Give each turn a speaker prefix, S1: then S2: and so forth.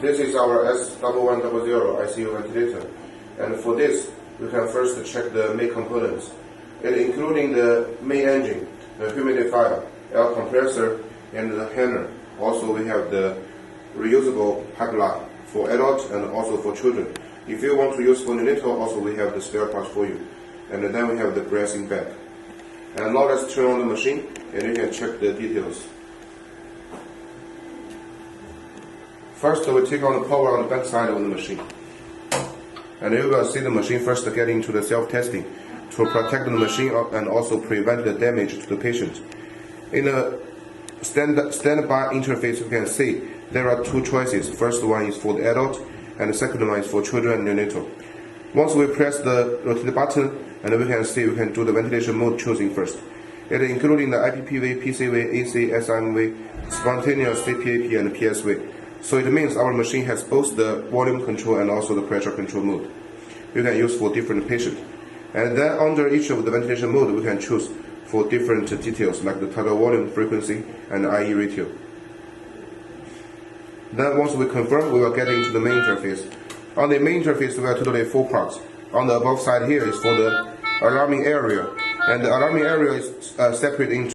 S1: This is our S1100 ICU ventilator, and for this, we can first check the main components, including the main engine, the humidifier, air compressor, and the handler. Also, we have the reusable pipeline for adults and also for children. If you want to use for neonatal, also we have the spare parts for you. And then we have the bracing back. And now let's turn on the machine, and you can check the details. First, we take on the power on the back side of the machine. And you will see the machine first get into the self-testing to protect the machine and also prevent the damage to the patient. In the standby interface, you can see there are two choices. First one is for the adult, and the second one is for children and neonatal. Once we press the rotate button, and we can see we can do the ventilation mode choosing first. It including the IPPV, PCV, AC, SMV, spontaneous CPAP, and PSV. So it means our machine has both the volume control and also the pressure control mode. You can use for different patients. And then under each of the ventilation mode, we can choose for different details like the total volume, frequency, and IE ratio. Then once we confirm, we will get into the main interface. On the main interface, we have totally 4 parts. On the above side here is for the alarming area, and the alarming area is separated into